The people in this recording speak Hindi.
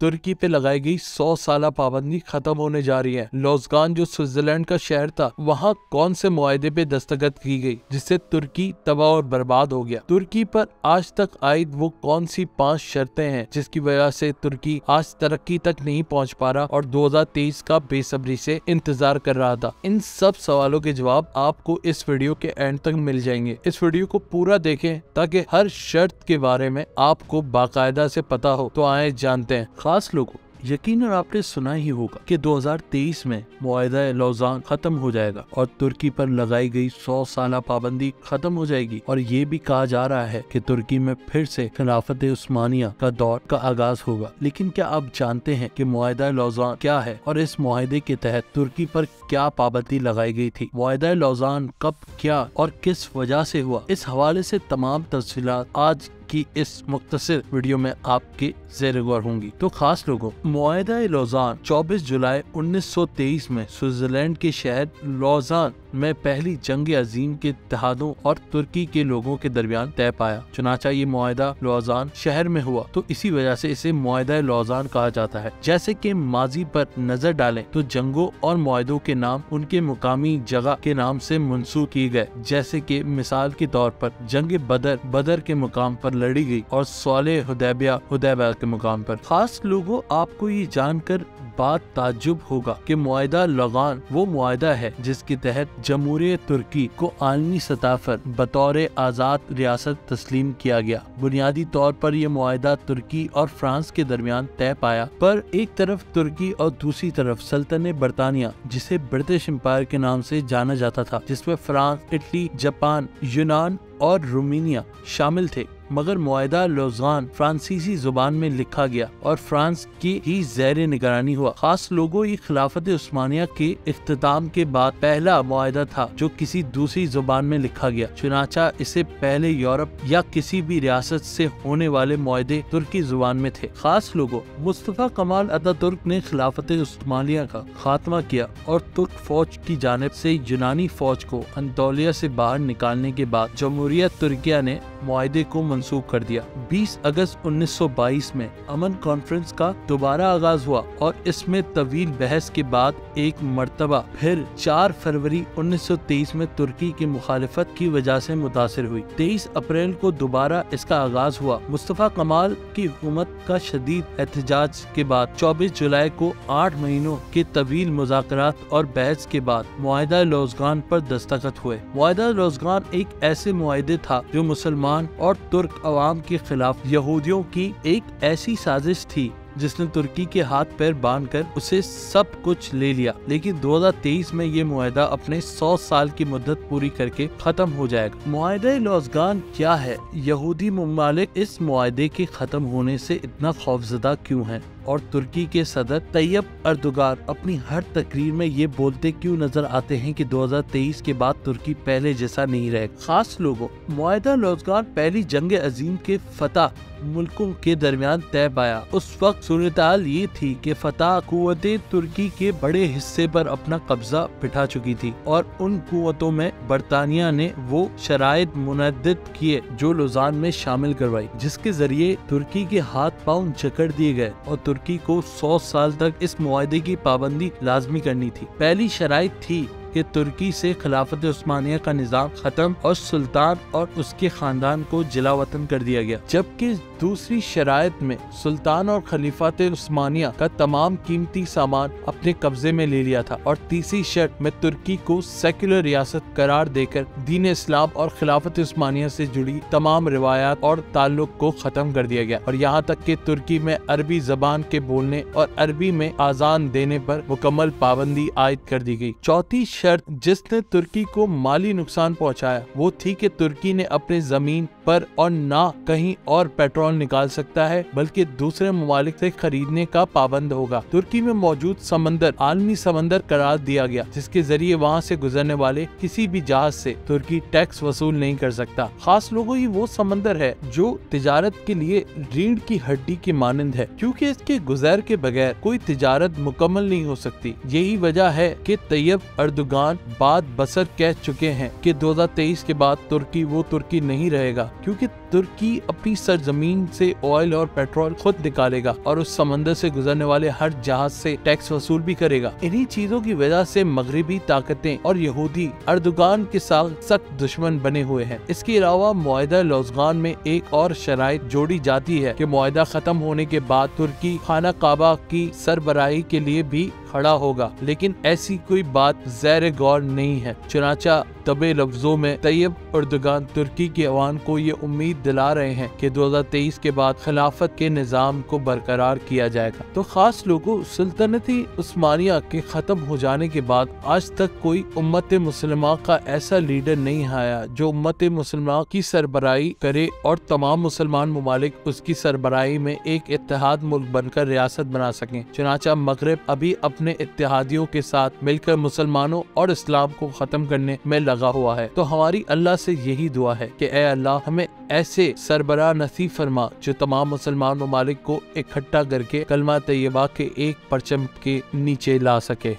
तुर्की पे लगाई गई 100 साल पाबंदी खत्म होने जा रही है। लौज़गान जो स्विट्जरलैंड का शहर था, वहाँ कौन से मुआहदे पे दस्तखत की गई जिससे तुर्की तबाह और बर्बाद हो गया। तुर्की पर आज तक आयद वो कौन सी 5 शर्तें हैं जिसकी वजह से तुर्की आज तरक्की तक नहीं पहुँच पा रहा और 2023 का बेसब्री से इंतजार कर रहा था। इन सब सवालों के जवाब आपको इस वीडियो के एंड तक मिल जाएंगे। इस वीडियो को पूरा देखें ताकि हर शर्त के बारे में आपको बाकायदा से पता हो। तो आए जानते हैं। खास लोगों, यकीनन आपने सुना ही होगा कि 2023 में मुआहदा लौज़ान खत्म हो जाएगा और तुर्की पर लगाई गई 100 साल पाबंदी खत्म हो जाएगी। और ये भी कहा जा रहा है कि तुर्की में फिर से खिलाफत उस्मानिया का दौर का आगाज होगा। लेकिन क्या आप जानते हैं कि मुआहदा लौज़ान क्या है और इस मुआहदे के तहत तुर्की पर क्या पाबंदी लगाई गई थी? मुआहदा लौज़ान कब, क्या और किस वजह से हुआ? इस हवाले से तमाम तफसीलात आज की इस मुख्तसर वीडियो में आपके ज़ेर गौर होंगी। तो खास लोगों, मुआहदा लौज़ान 24 जुलाई 1923 में स्विट्जरलैंड के शहर लौज़ान में पहली जंग अजीम के इत्तेहादों और तुर्की के लोगों के दरमियान तय पाया। चुनाचा ये मुआहदा लौज़ान शहर में हुआ तो इसी वजह से इसे मुआहदा लौज़ान कहा जाता है। जैसे कि माजी पर नजर डालें तो जंगों और मुआहदों के नाम उनके मुकामी जगह के नाम से मंसूब किए गए। जैसे कि मिसाल के तौर पर जंग बदर के मुकाम पर लड़ी गई और सालेह हुदैबिया के मुकाम पर। खास लोगों, आपको ये जानकर बात ताज्जुब होगा कि मुआहदा लौज़ान वो मुआहदा है जिसके तहत जमहूरियत तुर्की को आलमी सतह पर बतौर आज़ाद रियासत तस्लीम किया गया। बुनियादी तौर पर यह मुआहदा तुर्की और फ्रांस के दरमियान तय पाया, पर एक तरफ तुर्की और दूसरी तरफ सल्तनत बरतानिया, जिसे ब्रिटिश एम्पायर के नाम से जाना जाता था, जिसमें फ्रांस, इटली, जापान, यूनान और रोमानिया शामिल थे। मगर मुआहदा लौज़ान फ्रांसीसी जुबान में लिखा गया और फ्रांस की ही ज़ेरे निगरानी हुआ। खास लोगों, ये खिलाफत उस्मानिया के इख्तिताम के बाद पहला मुआहदा था जो किसी दूसरी जुबान में लिखा गया। चुनाचा इससे पहले यूरोप या किसी भी रियासत से होने वाले मुआहदे तुर्की जुबान में थे। खास लोगों, मुस्तफा कमाल अतातुर्क ने खिलाफत उस्मानिया का खात्मा किया और तुर्क फौज की जानिब से यूनानी फौज को अंतोलिया से बाहर निकालने के बाद जमहूरियत तुर्किया ने मुआहदे को मंसूख कर दिया। 20 अगस्त 1922 में अमन कॉन्फ्रेंस का दोबारा आगाज हुआ और इसमें तवील बहस के बाद एक मर्तबा फिर 4 फरवरी 1923 में तुर्की की मुखालिफत की वजह से मुतासिर हुई। 23 अप्रैल को दोबारा इसका आगाज हुआ। मुस्तफा कमाल की हुकूमत का शदीद एहतजाज के बाद 24 जुलाई को 8 महीनों के तवील मुज़ाकरात और बहस के बाद मुआहदा लौज़गान पर दस्तखत हुए। मुआहदा लौज़गान एक ऐसे मुआहदे था जो मुसलमान और तुर्क अवाम के खिलाफ यहूदियों की एक ऐसी साजिश थी जिसने तुर्की के हाथ पैर बांधकर उसे सब कुछ ले लिया। लेकिन 2023 में ये मुआहदा अपने 100 साल की मुद्दत पूरी करके खत्म हो जाएगा। मुआहदा लौज़गान क्या है? यहूदी ममालिक इस मुआहदे के खत्म होने से इतना खौफजदा क्यों हैं? और तुर्की के सदर तैयब अर्दोगान अपनी हर तकरीर में ये बोलते क्यों नजर आते हैं कि 2023 के बाद तुर्की पहले जैसा नहीं रहेगा? खास लोगों, मुआहदा लौज़गान पहली जंग अजीम के फतह मुल्कों के दरमियान तय पाया। उस वक्त सूरत-ए-हाल ये थी कि फतह कुव्वतें तुर्की के बड़े हिस्से पर अपना कब्जा बिठा चुकी थी और उन कुव्वतों में बरतानिया ने वो शराइत मुनद्दिद किए जो लौज़ान में शामिल करवाई, जिसके जरिए तुर्की के हाथ पांव जकड़ दिए गए और तुर्की को 100 साल तक इस मुआहदे की पाबंदी लाजमी करनी थी। पहली शराइत थी कि तुर्की से खिलाफत उस्मानिया का निज़ाम खत्म और सुल्तान और उसके खानदान को जिला वतन कर दिया गया। जबकि दूसरी शराइत में सुल्तान और खलीफत उस्मानिया का तमाम कीमती सामान अपने कब्जे में ले लिया था। और तीसरी शर्त में तुर्की को सेक्युलर रियासत करार देकर दीन इस्लाम और खिलाफत उस्मानिया से जुड़ी तमाम रिवायात और ताल्लुक को खत्म कर दिया गया और यहाँ तक कि तुर्की में अरबी जबान के बोलने और अरबी में आजान देने पर मुकम्मल पाबंदी आयद कर दी गई। चौथी शर्त जिसने तुर्की को माली नुकसान पहुंचाया वो थी कि तुर्की ने अपने जमीन पर और ना कहीं और पेट्रोल निकाल सकता है बल्कि दूसरे ममालिक से खरीदने का पाबंद होगा। तुर्की में मौजूद समंदर आलमी समंदर करार दिया गया जिसके जरिए वहाँ से गुजरने वाले किसी भी जहाज से तुर्की टैक्स वसूल नहीं कर सकता। खास लोगों, ये वो समंदर है जो तिजारत के लिए रीढ़ की हड्डी की मानंद है क्योंकि इसके गुजर के बगैर कोई तिजारत मुकम्मल नहीं हो सकती। यही वजह है कि तैयब अर्दोगान बात बसर कह चुके हैं कि 2023 के बाद तुर्की वो तुर्की नहीं रहेगा क्योंकि तुर्की अपनी सरजमीन से ऑयल और पेट्रोल खुद निकालेगा और उस समंदर से गुजरने वाले हर जहाज से टैक्स वसूल भी करेगा। इन्हीं चीजों की वजह से मगरिबी ताकतें और यहूदी अर्दोगान के साथ सख्त दुश्मन बने हुए हैं। इसके अलावा मुआहिदा लौज़गान में एक और शराइत जोड़ी जाती है कि मुआहिदा खत्म होने के बाद तुर्की खाना काबा की सरबराही के लिए भी खड़ा होगा, लेकिन ऐसी कोई बात ज़ैर गौर नहीं है। चुनाचा दबे लफ्जों में तैयब अर्दोगान तुर्की के अवाम को ये उम्मीद दिला रहे हैं कि 2023 के बाद खिलाफत के निज़ाम को बरकरार किया जाएगा। तो खास लोगों, सुल्तनती उस्मानिया के खत्म हो जाने के बाद आज तक कोई उम्मत मुसलमा का ऐसा लीडर नहीं आया जो उम्मत मुसलमा की सरबराही करे और तमाम मुसलमान मुमालिक उसकी सरबराही में एक इत्तेहाद मुल्क बनकर रियासत बना सकें। चुनाचा मगरिब अभी अपने इत्तेहादियों के साथ मिलकर मुसलमानों और इस्लाम को खत्म करने में लगा हुआ है। तो हमारी अल्लाह से यही दुआ है कि ए अल्लाह हमें ऐसे सरबरा नसीब फरमा जो तमाम मुसलमान ममालिक को इकट्ठा करके कलमा तैयबा के एक परचम के नीचे ला सके।